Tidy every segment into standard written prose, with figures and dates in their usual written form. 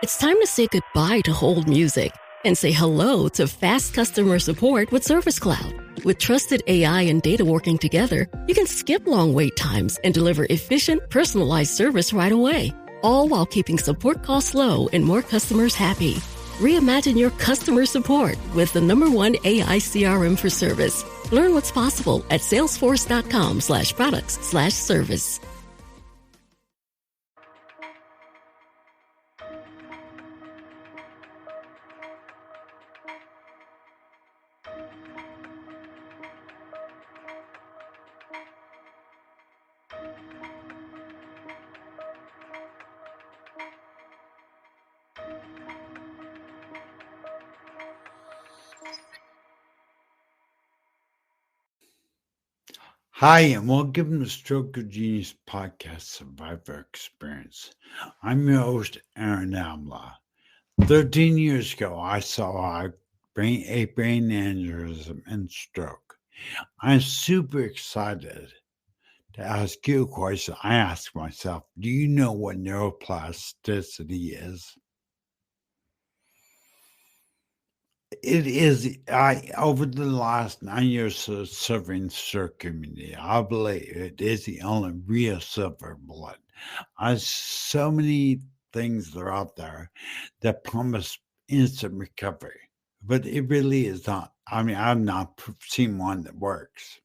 It's time to say goodbye to hold music and say hello to fast customer support with Service Cloud. With trusted AI and data working together, you can skip long wait times and deliver efficient, personalized service right away, all while keeping support costs low and more customers happy. Reimagine your customer support with the #1 AI CRM for service. Learn what's possible at salesforce.com/products/service. Hi, and welcome to the Stroke of Genius podcast survivor experience. I'm your host, Aaron Avila. 13 years ago, I saw a brain aneurysm and stroke. I'm super excited to ask you a question. I ask myself, do you know what neuroplasticity is? It is, over the last 9 years of serving the stroke community, I believe it is the only real silver bullet. So many things that are out there that promise instant recovery, but it really is not. I mean, I've not seen one that works.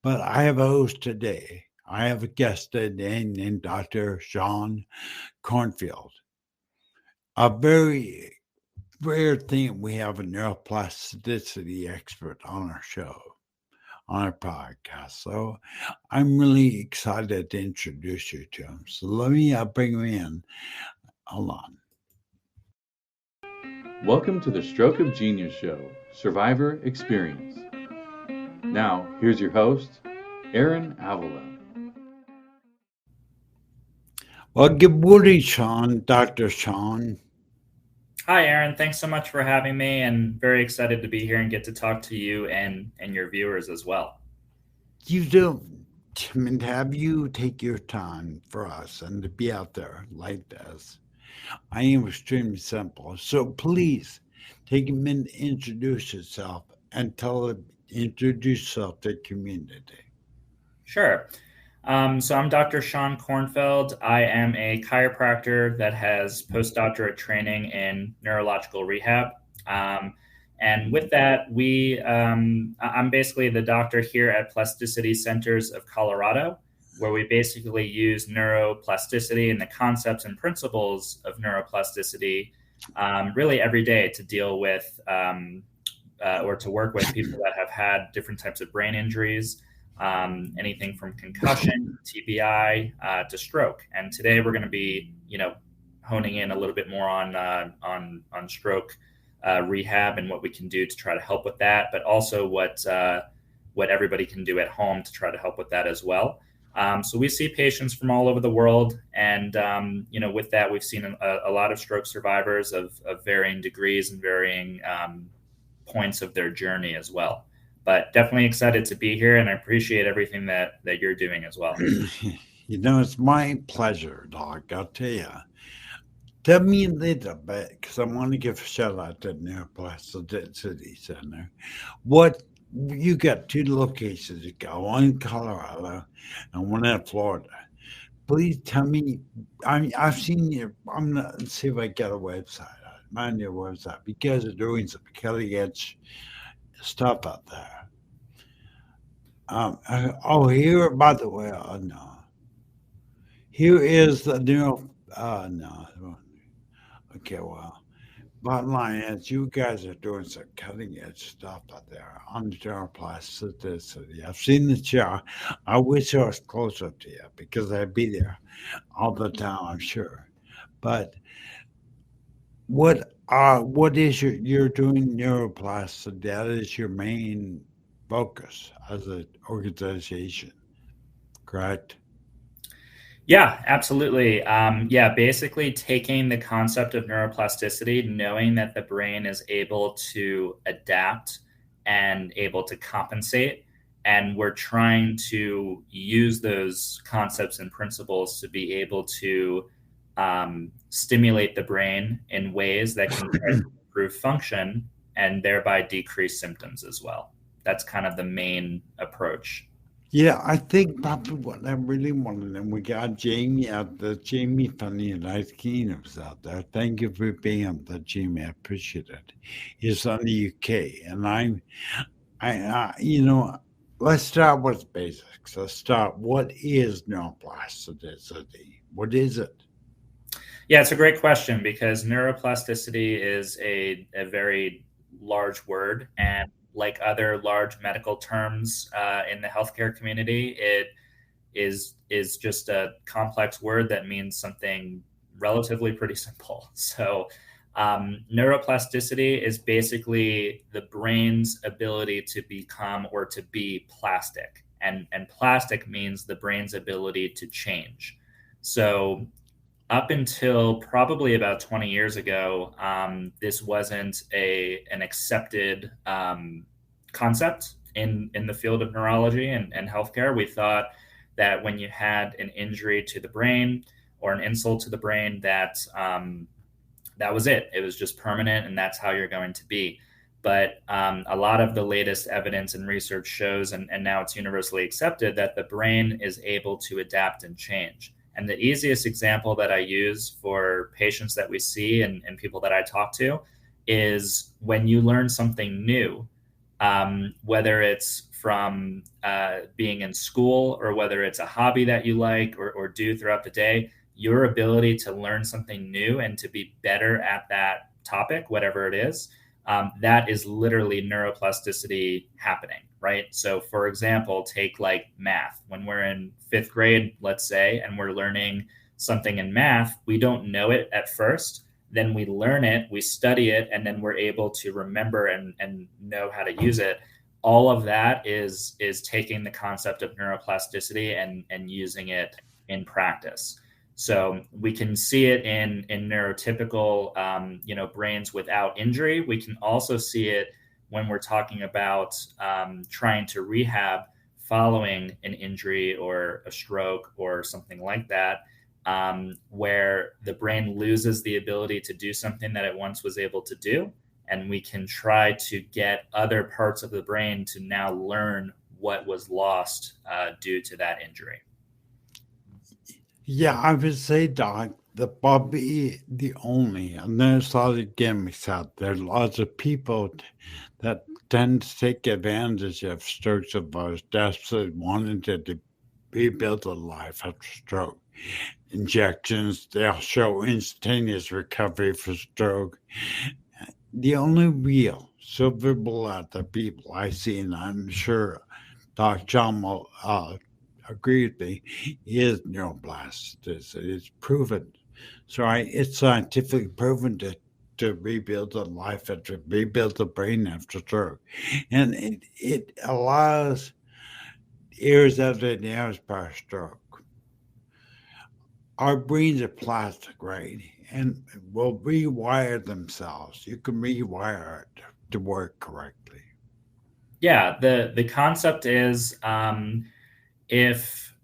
But I have a host today. I have a guest today named Dr. Shaun Kornfeld, a very rare thing we have a neuroplasticity expert on our show, on our podcast. So I'm really excited to introduce you to him. So let me bring him in. Hold on. Welcome to the Stroke of Genius Show, Survivor Experience. Now, here's your host, Aaron Avila. Well, good morning, Shaun, Dr. Shaun. Hi, Aaron. Thanks so much for having me, and very excited to be here and get to talk to you and your viewers as well. You do. I mean, have you take your time for us and to be out there like this. I am extremely simple. So please take a minute to introduce yourself and introduce yourself to the community. Sure. So I'm Dr. Shaun Kornfeld. I am a chiropractor that has postdoctorate training in neurological rehab. And with that, I'm basically the doctor here at Plasticity Centers of Colorado, where we basically use neuroplasticity and the concepts and principles of neuroplasticity really every day to deal with or to work with people that have had different types of brain injuries, anything from concussion, TBI, to stroke. And today we're going to be, honing in a little bit more on stroke rehab and what we can do to try to help with that, but also what everybody can do at home to try to help with that as well. So we see patients from all over the world, and with that, we've seen a lot of stroke survivors of varying degrees and varying points of their journey as well. But definitely excited to be here, and I appreciate everything that you're doing as well. It's my pleasure, Doc. I'll tell you. Tell me a little bit, because I want to give a shout out to Neuroplasticity Center. What you got 2 locations you got, one in Colorado and one in Florida. Please tell me. I've seen your. I'm gonna see if I get a website. Find your website. You guys are doing some cutting edge stuff out there. Here, by the way, no. Here is the neuro. No. Okay, well, bottom line is you guys are doing some cutting edge stuff out there on the neuroplasticity. I've seen the chair. I wish I was closer to you because I'd be there all the time, I'm sure. But what is you're doing neuroplasticity? That is your main focus as an organization, correct? Yeah, absolutely. Basically taking the concept of neuroplasticity, knowing that the brain is able to adapt and able to compensate. And we're trying to use those concepts and principles to be able to stimulate the brain in ways that can try to improve function and thereby decrease symptoms as well. That's kind of the main approach. Yeah, I think probably what I really wanted, and we got Jamie out there. Jamie from the United Kingdom is out there. Thank you for being on the Jamie. I appreciate it. He's on the UK, and let's start with basics. Let's start. What is neuroplasticity? What is it? Yeah, it's a great question because neuroplasticity is a very large word, and like other large medical terms in the healthcare community, it is just a complex word that means something relatively pretty simple. So neuroplasticity is basically the brain's ability to become or to be plastic. And plastic means the brain's ability to change. So up until probably about 20 years ago, this wasn't an accepted concept in the field of neurology and healthcare. We thought that when you had an injury to the brain or an insult to the brain, that was it. It was just permanent, and that's how you're going to be. But a lot of the latest evidence and research shows, and now it's universally accepted, that the brain is able to adapt and change. And the easiest example that I use for patients that we see and people that I talk to is when you learn something new, whether it's from being in school or whether it's a hobby that you like or do throughout the day, your ability to learn something new and to be better at that topic, whatever it is, that is literally neuroplasticity happening, right? So for example, take like math. When we're in 5th grade, let's say, and we're learning something in math, we don't know it at first. Then we learn it, we study it, and then we're able to remember and know how to use it. All of that is taking the concept of neuroplasticity and using it in practice. So we can see it in neurotypical, brains without injury. We can also see it when we're talking about trying to rehab following an injury or a stroke or something like that, where the brain loses the ability to do something that it once was able to do. And we can try to get other parts of the brain to now learn what was lost due to that injury. Yeah, I would say, Doc, that probably the only, and there's a lot of gimmicks out there, lots of people that tend to take advantage of stroke survivors desperately wanting to rebuild a life after stroke. Injections, they'll show instantaneous recovery for stroke. The only real silver bullet that people I see, and I'm sure Dr. John will agree with me, is neuroplasticity. It's proven. So it's scientifically proven to rebuild a life after rebuild the brain after stroke. And it allows areas of the nerves per stroke. Our brains are plastic, right? And will rewire themselves. You can rewire it to work correctly. Yeah, the concept is if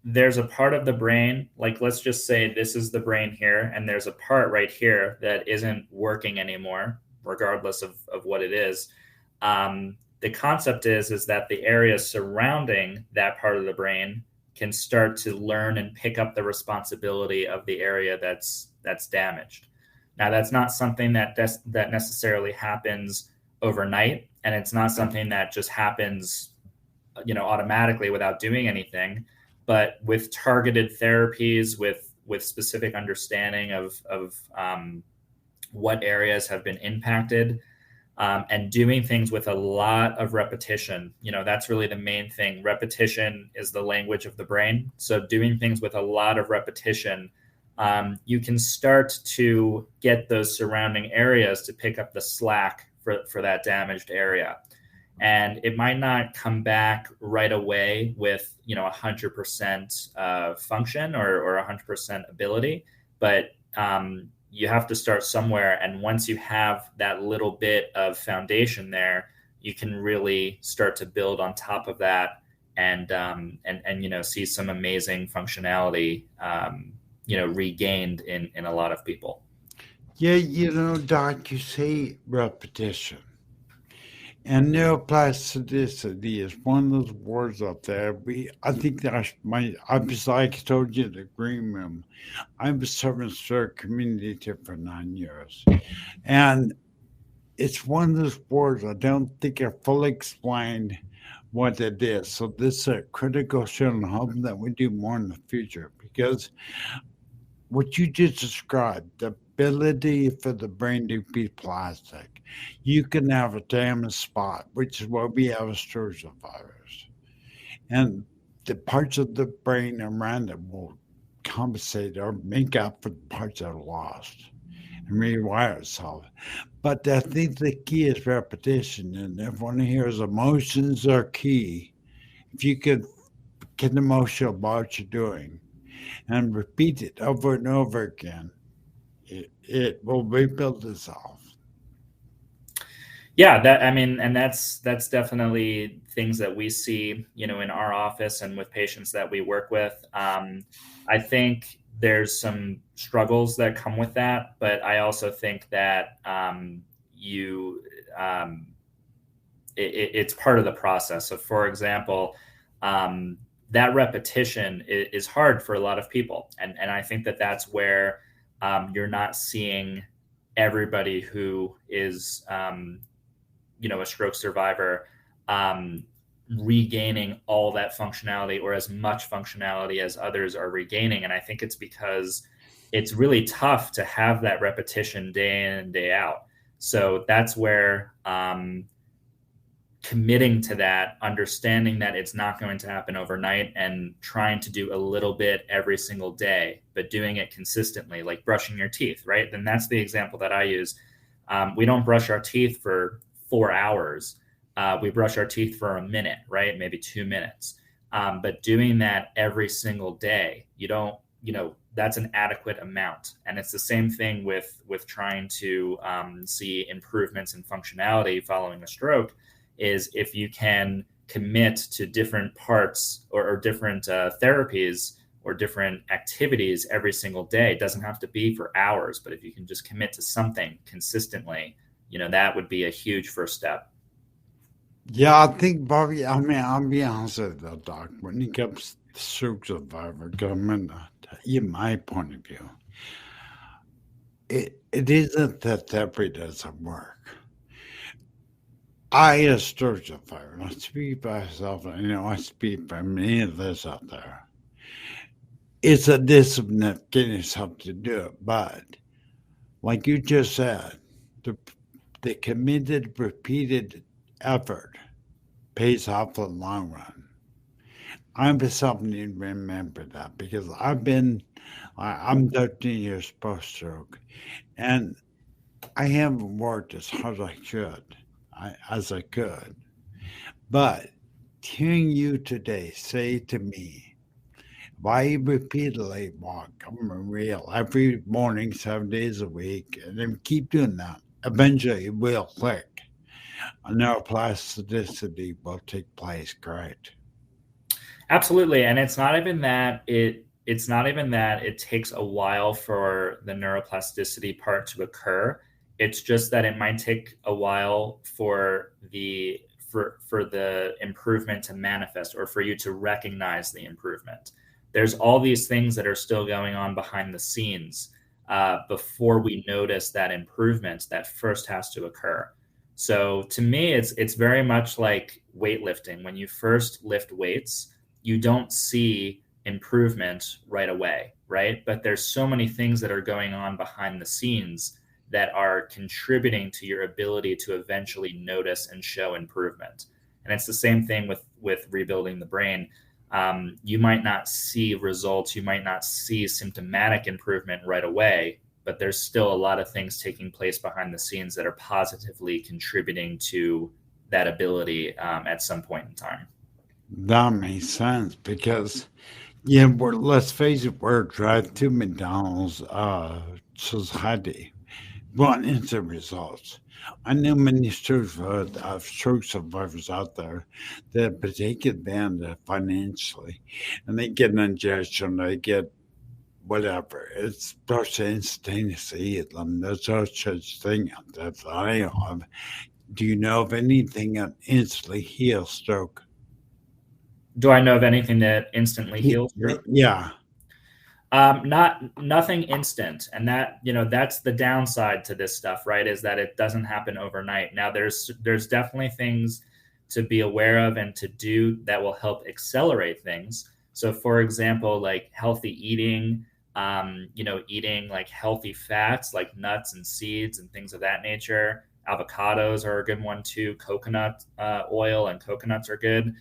there's a part of the brain, like let's just say this is the brain here, and there's a part right here that isn't working anymore, regardless of what it is. The concept is that the area surrounding that part of the brain can start to learn and pick up the responsibility of the area that's damaged. Now, that's not something that necessarily happens overnight, and it's not something that just happens automatically without doing anything. But with targeted therapies, with specific understanding of what areas have been impacted, and doing things with a lot of repetition, that's really the main thing. Repetition is the language of the brain. So doing things with a lot of repetition, you can start to get those surrounding areas to pick up the slack for that damaged area. And it might not come back right away with 100% function or 100% ability, but you have to start somewhere. And once you have that little bit of foundation there, you can really start to build on top of that and see some amazing functionality regained in a lot of people. Yeah, Doc, you say repetition. And neuroplasticity is one of those words out there. I think that's I told you in the green room, I've been serving the community for 9 years. And it's one of those words I don't think I fully explained what it is. So this is a critical show, and I hope that we do more in the future, because what you just described, the ability for the brain to be plastic, you can have a damaged spot, which is what we have as stroke survivors. And the parts of the brain around it will compensate or make up for the parts that are lost and rewire itself. But I think the key is repetition. And everyone hears emotions are key. If you could get emotional about what you're doing and repeat it over and over again, it will rebuild itself. Yeah, and that's definitely things that we see, in our office and with patients that we work with. I think there's some struggles that come with that, but I also think that it's part of the process. So, for example, that repetition is hard for a lot of people, and I think that that's where you're not seeing everybody who is a stroke survivor regaining all that functionality or as much functionality as others are regaining. And I think it's because it's really tough to have that repetition day in and day out. So that's where committing to that, understanding that it's not going to happen overnight, and trying to do a little bit every single day, but doing it consistently, like brushing your teeth, right? Then that's the example that I use. We don't brush our teeth for 4 hours. We brush our teeth for a minute, right? Maybe 2 minutes. But doing that every single day, that's an adequate amount. And it's the same thing with trying to see improvements in functionality following a stroke, is if you can commit to different parts or different therapies or different activities every single day. It doesn't have to be for hours, but if you can just commit to something consistently, that would be a huge first step. Yeah, I think, Bobby, I'll be honest with you, Doc, when it comes to stroke survivor, in my point of view, it isn't that therapy doesn't work. I, as a stroke survivor, and I speak by myself, and I speak by many of this out there. It's a discipline of getting yourself to do it, but like you just said, the committed, repeated effort pays off in the long run. I'm something to remember that, because I'm 13 years post-stroke, and I haven't worked as hard as I could. But hearing you today say to me, if I repeatedly walk, I'm real every morning, 7 days a week, and then keep doing that, eventually it will click. Neuroplasticity will take place, correct? Absolutely. And it's not even that it takes a while for the neuroplasticity part to occur. It's just that it might take a while for the improvement to manifest, or for you to recognize the improvement. There's all these things that are still going on behind the scenes before we notice that improvement that first has to occur. So to me, it's very much like weightlifting. When you first lift weights, you don't see improvement right away, right? But there's so many things that are going on behind the scenes that are contributing to your ability to eventually notice and show improvement. And it's the same thing with rebuilding the brain. You might not see results, you might not see symptomatic improvement right away, but there's still a lot of things taking place behind the scenes that are positively contributing to that ability at some point in time. That makes sense, because let's face it, we're a drive-to McDonald's society. Want instant results. I know many stroke survivors out there that take advantage financially, and they get an injection, they get whatever. It's supposed to instantaneously heal them. There's no such thing that I know of. Do you know of anything that instantly heals stroke? Do I know of anything that instantly heals stroke? Yeah. Nothing instant, and that's the downside to this stuff, right? Is that it doesn't happen overnight. Now, there's definitely things to be aware of and to do that will help accelerate things. So, for example, like healthy eating, eating like healthy fats, like nuts and seeds and things of that nature. Avocados are a good one too. Coconut oil and coconuts are good.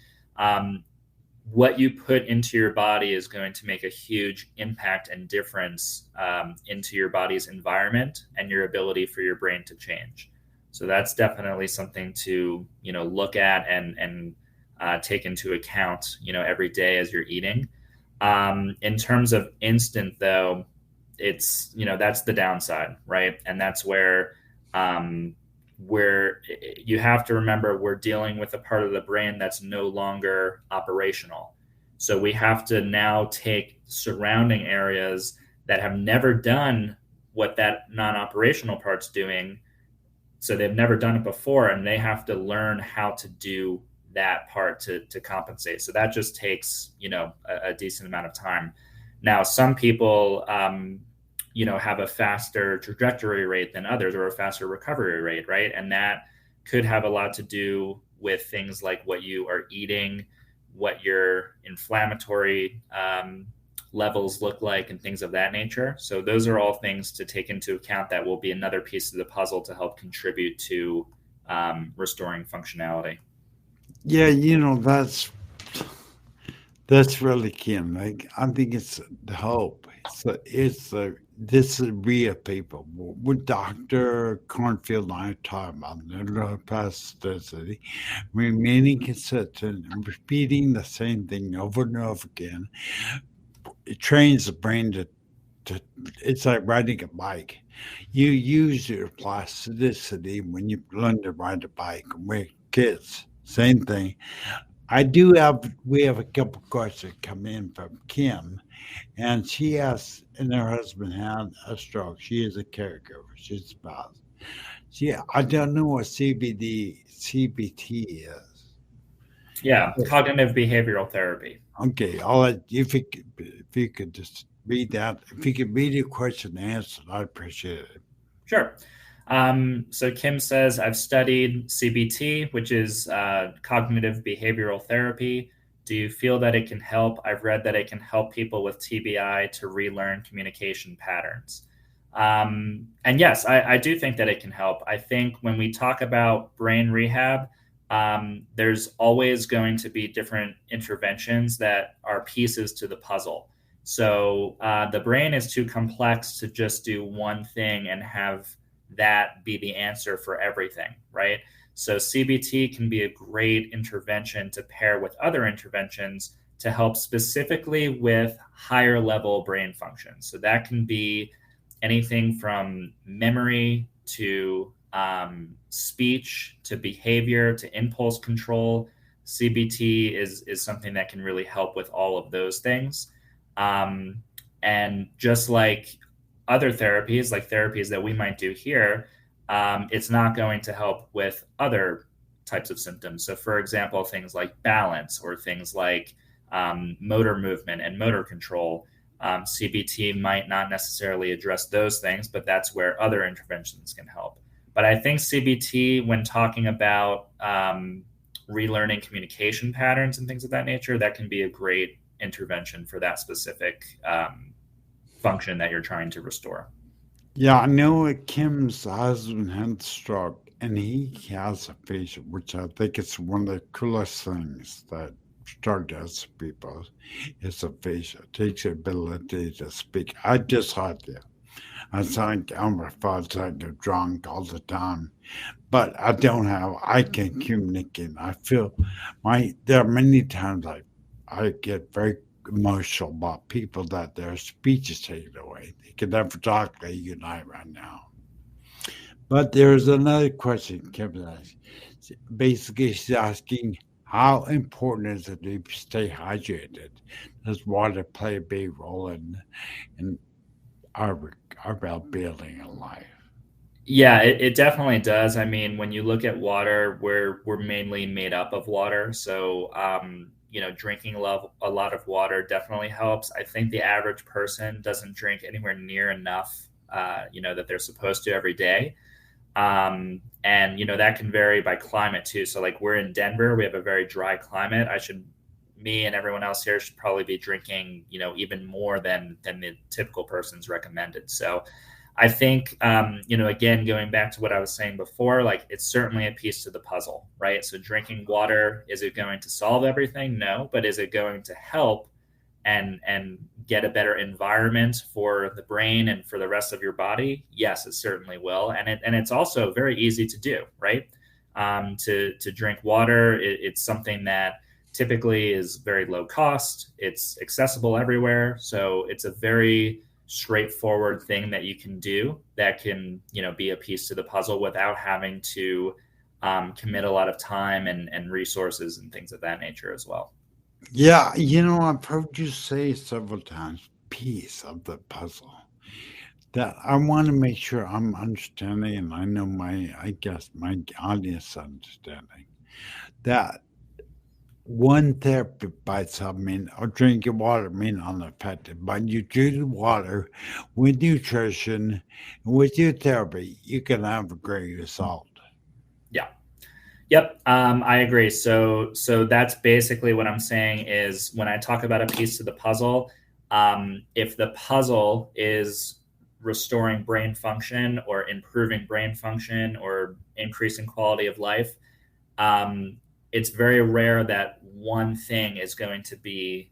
What you put into your body is going to make a huge impact and difference into your body's environment and your ability for your brain to change. So that's definitely something to look at and take into account every day as you're eating. In terms of instant, though, it's that's the downside, right? And that's where you have to remember we're dealing with a part of the brain that's no longer operational. So we have to now take surrounding areas that have never done what that non-operational part's doing. So they've never done it before, and they have to learn how to do that part to compensate. So that just takes, a decent amount of time. Now, some people, have a faster trajectory rate than others, or a faster recovery rate, right? And that could have a lot to do with things like what you are eating, what your inflammatory levels look like, and things of that nature. So those are all things to take into account that will be another piece of the puzzle to help contribute to restoring functionality. Yeah, that's really key. Like, I think it's the hope. This is real people. What Dr. Kornfeld and I talk about neuroplasticity, remaining consistent and repeating the same thing over and over again. It trains the brain to it's like riding a bike. You use your plasticity when you learn to ride a bike. We're kids, same thing. We have a couple questions come in from Kim, and she asked, and her husband had a stroke. She is a caregiver. She's a spouse. I don't know what CBT is. Yeah, cognitive behavioral therapy. Okay, if you could just read that. If you could read your question and answer, I'd appreciate it. Sure. So Kim says, I've studied CBT, which is cognitive behavioral therapy. Do you feel that it can help? I've read that it can help people with TBI to relearn communication patterns. And yes, I do think that it can help. I think when we talk about brain rehab, there's always going to be different interventions that are pieces to the puzzle. So the brain is too complex to just do one thing and have that be the answer for everything, right? So CBT can be a great intervention to pair with other interventions to help specifically with higher level brain function. So that can be anything from memory to speech to behavior to impulse control. CBT is something that can really help with all of those things. And just like other therapies, like therapies that we might do here, it's not going to help with other types of symptoms. So for example, things like balance or things like motor movement and motor control. CBT might not necessarily address those things, but that's where other interventions can help. But I think CBT, when talking about relearning communication patterns and things of that nature, that can be a great intervention for that specific function that you're trying to restore. Yeah, I know Kim's husband had stroke, and he has aphasia, which I think is one of the coolest things that stroke does to people. It's aphasia. It takes the ability to speak. I just heard that. I think I felt like I'm drunk all the time, but I can communicate. I feel there are many times I get very emotional about people that their speech is taken away. They can never talk like you and I right now. But there's another question Kim asked. Basically, she's asking, How important is it to stay hydrated? Does water play a big role in our our well-being in life? Yeah, it definitely does. I mean, when you look at water, we're mainly made up of water. So, drinking a lot of water definitely helps. I think the average person doesn't drink anywhere near enough, that they're supposed to every day. And that can vary by climate too. So, like, we're in Denver, we have a very dry climate. Me and everyone else here should probably be drinking, even more than the typical person's recommended. So, I think, again, going back to what I was saying before, like, it's certainly a piece to the puzzle, right? So drinking water, is it going to solve everything? No, but is it going to help and get a better environment for the brain and for the rest of your body? Yes, it certainly will. And it's also very easy to do, right? To drink water, it's something that typically is very low cost. It's accessible everywhere. So it's a very straightforward thing that you can do that can, be a piece to the puzzle without having to commit a lot of time and resources and things of that nature as well. Yeah, I've heard you say several times, piece of the puzzle. That I want to make sure I'm understanding, and I know I guess my audience understanding that one therapy by itself mean or drinking water mean unaffected, but you do the water with nutrition, with your therapy, you can have a great result. Yeah. Yep, I agree. So that's basically what I'm saying is when I talk about a piece of the puzzle, if the puzzle is restoring brain function or improving brain function or increasing quality of life, it's very rare that one thing is going to be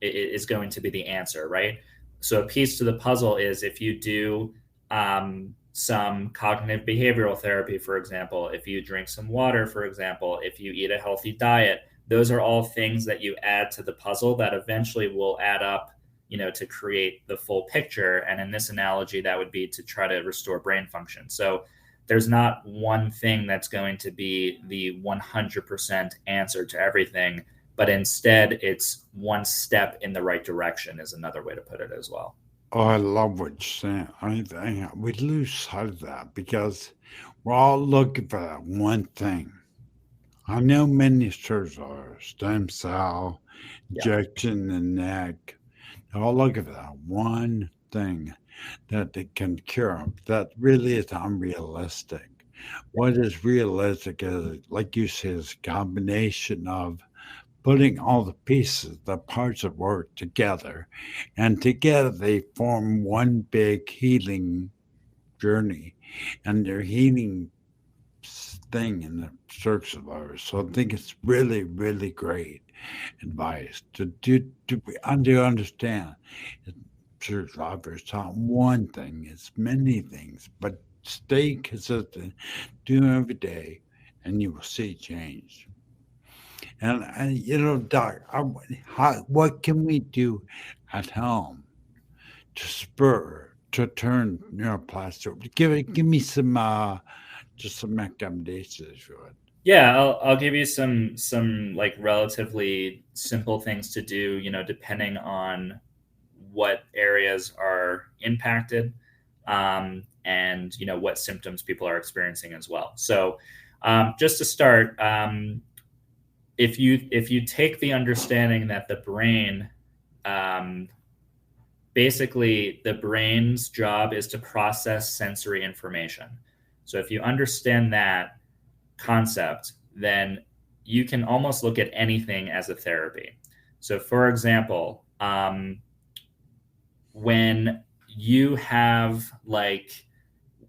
the answer, right? So a piece to the puzzle is if you do some cognitive behavioral therapy, for example, if you drink some water, for example, if you eat a healthy diet, those are all things that you add to the puzzle that eventually will add up, to create the full picture. And in this analogy, that would be to try to restore brain function. So there's not one thing that's going to be the 100% answer to everything, but instead it's one step in the right direction is another way to put it as well. Oh, I love what you're saying. I think we lose sight of that because we're all looking for that one thing. I know many surgeries are stem cell, Yeah. injection in the neck. They're all looking for that one thing that they can cure them. That really is unrealistic. What is realistic is, like you said, is a combination of putting all the pieces, the parts of work together, and together they form one big healing journey, and they're healing thing in the search of ours. So I think it's really, really great advice to understand. Church life is not one thing; it's many things. But stay consistent, do it every day, and you will see change. And Doc, what can we do at home to turn neuroplastic? Give me some just some recommendations if you would. Yeah, I'll give you some like relatively simple things to do, depending on what areas are impacted, and what symptoms people are experiencing as well. So, just to start, if you take the understanding that the brain, basically the brain's job is to process sensory information. So if you understand that concept, then you can almost look at anything as a therapy. So for example, when you have, like,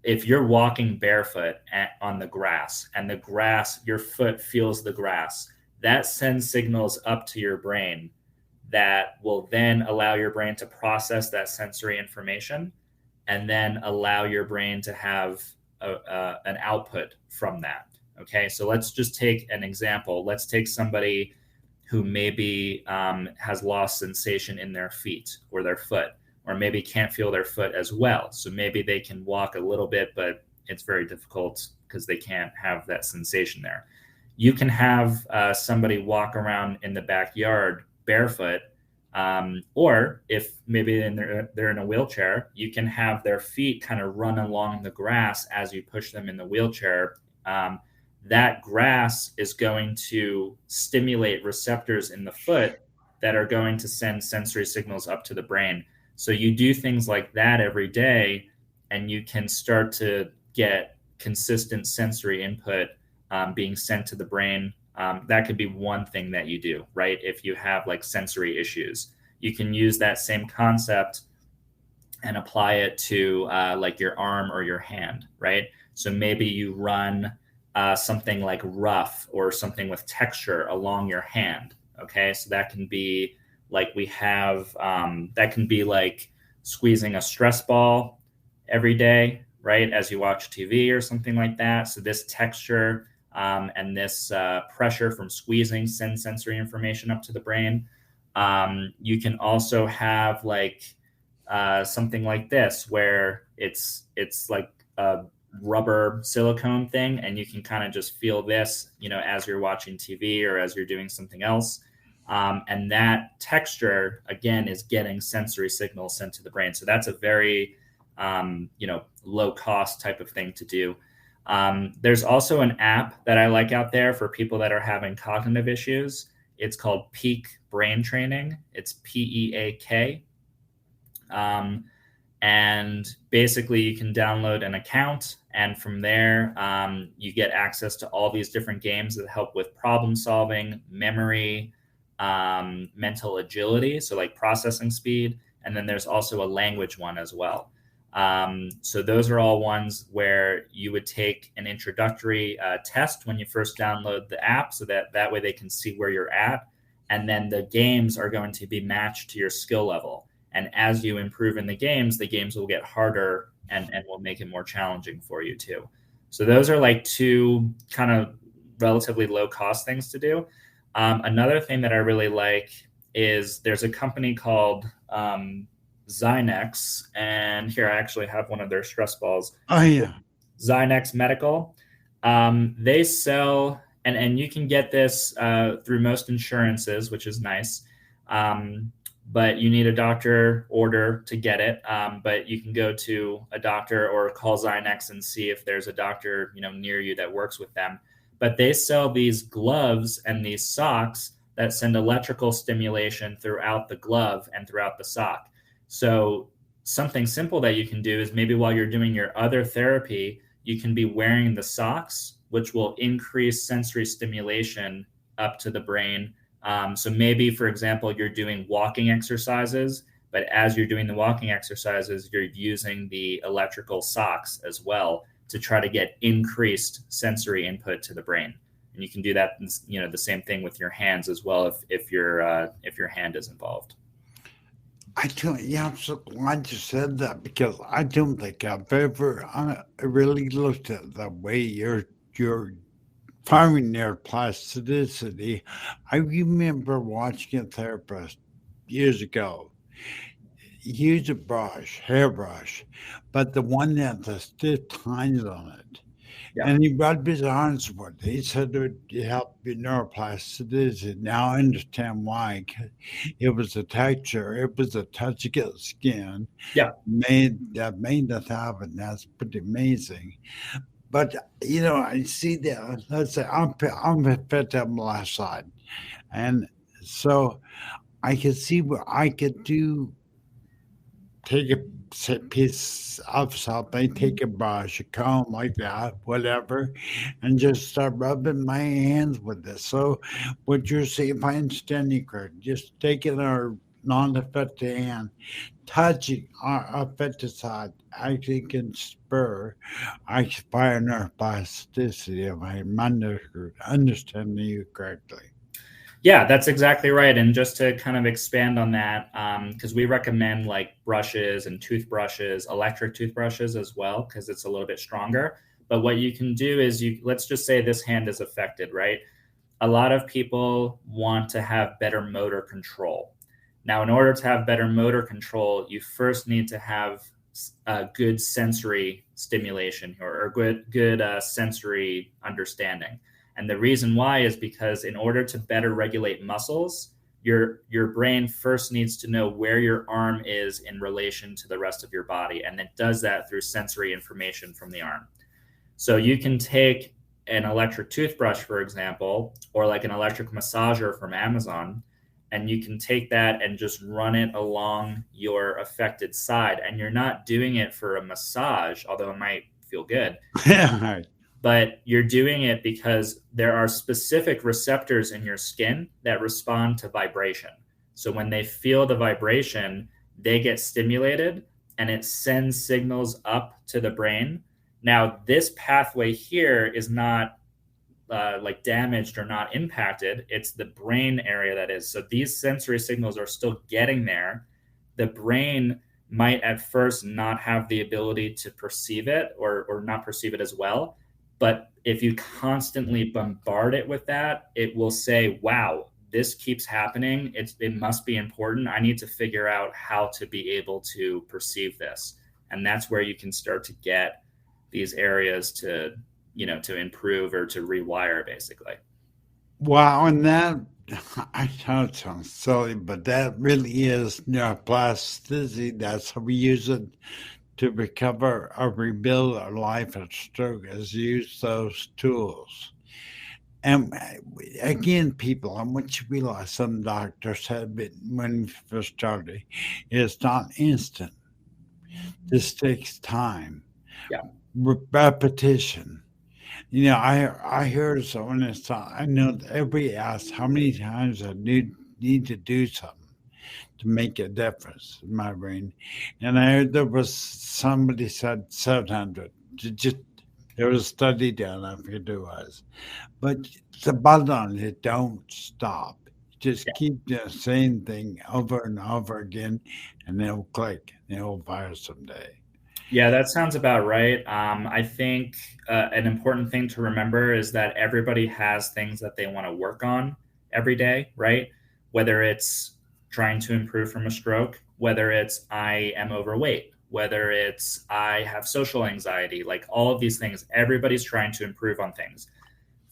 if you're walking barefoot on the grass and your foot feels the grass, that sends signals up to your brain that will then allow your brain to process that sensory information and then allow your brain to have an output from that. Okay, so let's just take an example. Let's take somebody who maybe has lost sensation in their feet or their foot, or maybe can't feel their foot as well. So maybe they can walk a little bit, but it's very difficult because they can't have that sensation there. you can have somebody walk around in the backyard barefoot, or if maybe they're in a wheelchair, you can have their feet kind of run along the grass as you push them in the wheelchair. That grass is going to stimulate receptors in the foot that are going to send sensory signals up to the brain. So you do things like that every day, and you can start to get consistent sensory input being sent to the brain. That could be one thing that you do, right? If you have like sensory issues, you can use that same concept and apply it to like your arm or your hand, right? So maybe you run something like rough or something with texture along your hand. Okay, so that can be like that can be like squeezing a stress ball every day, right? As you watch TV or something like that. So this texture and this pressure from squeezing sends sensory information up to the brain. You can also have like something like this, where it's like a rubber silicone thing, and you can kind of just feel this, as you're watching TV or as you're doing something else. And that texture, again, is getting sensory signals sent to the brain. So that's a very, low cost type of thing to do. There's also an app that I like out there for people that are having cognitive issues. It's called Peak Brain Training. It's PEAK. And basically you can download an account, and from there you get access to all these different games that help with problem solving, memory, mental agility, so like processing speed. And then there's also a language one as well. So those are all ones where you would take an introductory test when you first download the app, so that way they can see where you're at. And then the games are going to be matched to your skill level. And as you improve in the games will get harder and will make it more challenging for you too. So those are like two kind of relatively low cost things to do. Another thing that I really like is there's a company called Zynex, and here I actually have one of their stress balls. Oh yeah. Zynex Medical. They sell, and you can get this through most insurances, which is nice. But you need a doctor order to get it. But you can go to a doctor or call Zynex and see if there's a doctor, near you that works with them. But they sell these gloves and these socks that send electrical stimulation throughout the glove and throughout the sock. So something simple that you can do is maybe while you're doing your other therapy, you can be wearing the socks, which will increase sensory stimulation up to the brain. So maybe, for example, you're doing walking exercises, but as you're doing the walking exercises, you're using the electrical socks as well to try to get increased sensory input to the brain. And you can do that, the same thing with your hands as well, if your hand is involved. I'm so glad you said that, because I don't think I've ever really looked at the way you're Powering neuroplasticity. I remember watching a therapist years ago use a hairbrush, but the one that had the stiff tines on it. Yeah. And he rubbed his arms with it. He said it would help your neuroplasticity. Now I understand why. It was the texture, it was the touch of the skin. Yeah. Made us have it, and that's pretty amazing. But I see that. Let's say I'm fit on the left side, and so I could see where I could take a piece of something, take a brush, a comb like that, whatever, and just start rubbing my hands with this. So, what you're saying, if I understand you correct, just taking our non-affected hand, touching our affected side, actually can spur fire neuroplasticity, if I'm understanding you correctly. Yeah, that's exactly right. And just to kind of expand on that, because we recommend like brushes and toothbrushes, electric toothbrushes as well, because it's a little bit stronger. But what you can do is let's just say this hand is affected, right? A lot of people want to have better motor control. Now, in order to have better motor control, you first need to have good sensory stimulation or good sensory understanding. And the reason why is because in order to better regulate muscles, your brain first needs to know where your arm is in relation to the rest of your body. And it does that through sensory information from the arm. So you can take an electric toothbrush, for example, or like an electric massager from Amazon, and you can take that and just run it along your affected side. And you're not doing it for a massage, although it might feel good. But you're doing it because there are specific receptors in your skin that respond to vibration. So when they feel the vibration, they get stimulated and it sends signals up to the brain. Now, this pathway here is not like damaged or not impacted. It's the brain area that is. So these sensory signals are still getting there. The brain might at first not have the ability to perceive it or not perceive it as well. But if you constantly bombard it with that, it will say, wow, this keeps happening. It must be important. I need to figure out how to be able to perceive this. And that's where you can start to get these areas to improve or to rewire, basically. Wow, and that, I know it sounds silly, but that really is neuroplasticity. That's how we use it to recover or rebuild our life at stroke, is use those tools. And again, people, I want you to realize some doctors have been, when we first started, it's not instant. This takes time. Yeah. Repetition. I heard someone that's, I know everybody asks how many times I need to do something to make a difference in my brain. And I heard there was somebody said 700. There was a study done, I forget who it was. But the bottom line is don't stop. Just keep the same thing over and over again, and it'll click, and it'll fire someday. Yeah, that sounds about right. I think an important thing to remember is that everybody has things that they want to work on every day, right? Whether it's trying to improve from a stroke, whether it's I am overweight, whether it's I have social anxiety, like all of these things, everybody's trying to improve on things.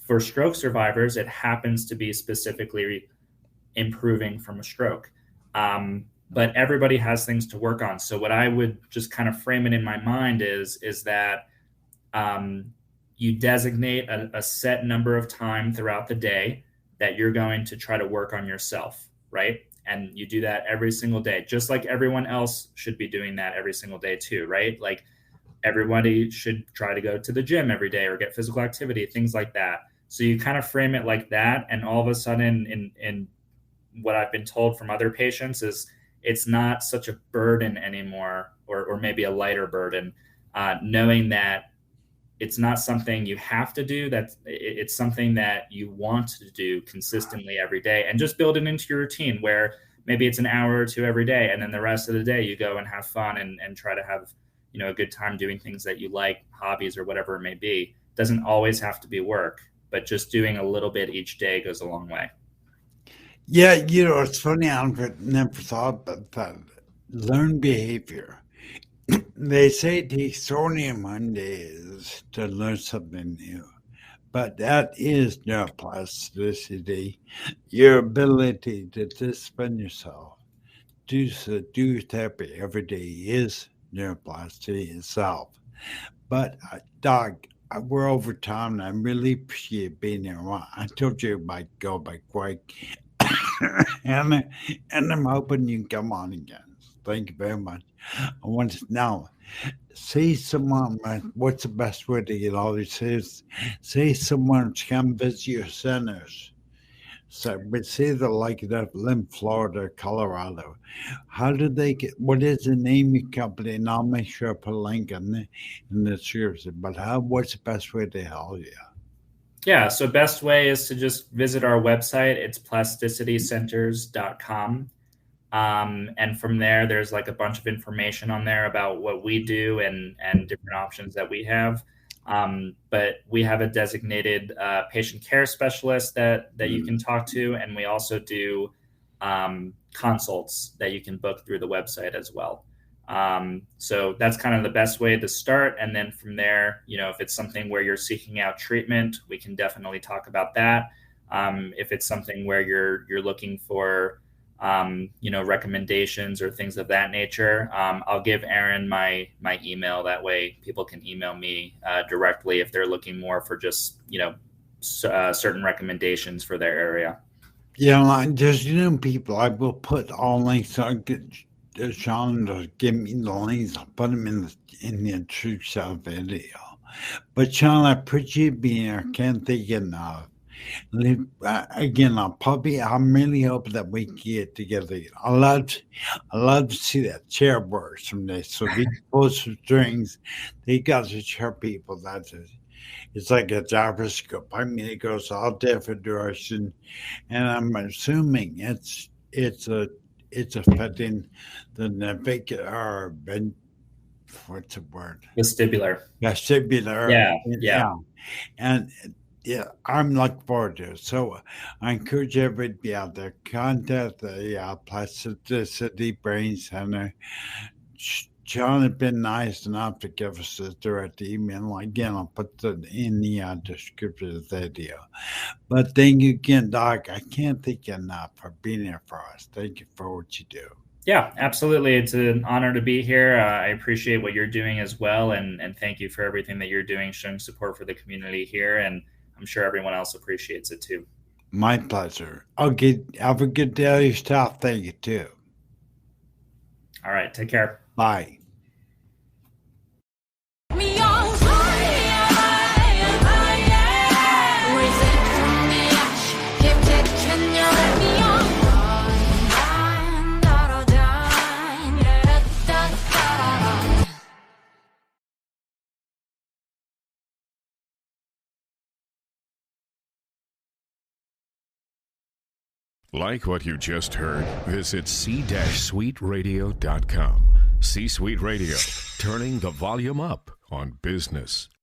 For stroke survivors, it happens to be specifically improving from a stroke. But everybody has things to work on. So what I would just kind of frame it in my mind is that you designate a set number of time throughout the day that you're going to try to work on yourself, right? And you do that every single day, just like everyone else should be doing that every single day too, right? Like everybody should try to go to the gym every day or get physical activity, things like that. So you kind of frame it like that. And all of a sudden in what I've been told from other patients is it's not such a burden anymore, or maybe a lighter burden, knowing that it's not something you have to do, that it's something that you want to do consistently every day, and just build it into your routine where maybe it's an hour or two every day. And then the rest of the day you go and have fun and try to have, a good time doing things that you like, hobbies or whatever it may be. It doesn't always have to be work, but just doing a little bit each day goes a long way. Yeah, it's funny, I never thought about that. Learned behavior. They say it takes only 1 day to learn something new, but that is neuroplasticity. Your ability to discipline yourself, do therapy every day is neuroplasticity itself. But Doc, we're over time, and I really appreciate being here. I told you it might go by quick. and I'm hoping you can come on again. Thank you very much. I want to now say someone, what's the best way to get all these? Say someone to come visit your centers. So, but say they're like that in Florida, Colorado. How do they get? What is the name of your company? And I'll make sure I put a link in the series. But what's the best way to help you? Yeah, so best way is to just visit our website. It's plasticitycenters.com. And from there, there's like a bunch of information on there about what we do and different options that we have. But we have a designated patient care specialist that you can talk to. And we also do consults that you can book through the website as well. So that's kind of the best way to start. And then from there, if it's something where you're seeking out treatment, we can definitely talk about that. If it's something where you're looking for, recommendations or things of that nature, I'll give Aaron my email. That way people can email me directly if they're looking more for just, certain recommendations for their area. Yeah, like just people, I will put all links. I'll get Shaun to give me the links. I'll put them in the intrusive video. But Shaun, I appreciate being here. Can't thank you enough. Again, I'm really hoping that we can get together. I love to see that chair work someday. So if you pull some strings, they got to show people that it's like a gyroscope. I mean, it goes all different directions, and I'm assuming it's affecting the navicular, what's the word? Vestibular. Vestibular. Yeah. And I'm looking forward to it. So I encourage everybody to be out there. Contact the Plasticity Brain Center. Shaun has been nice enough to give us a direct email. Again, I'll put that in the description of the video. But thank you again, Doc. I can't thank you enough for being here for us. Thank you for what you do. Yeah, absolutely. It's an honor to be here. I appreciate what you're doing as well. And thank you for everything that you're doing, showing support for the community here. And I'm sure everyone else appreciates it too. My pleasure. Okay, have a good day yourself. Thank you too. All right, take care. Bye. Like what you just heard? Visit c-suiteradio.com. C-Suite Radio, turning the volume up on business.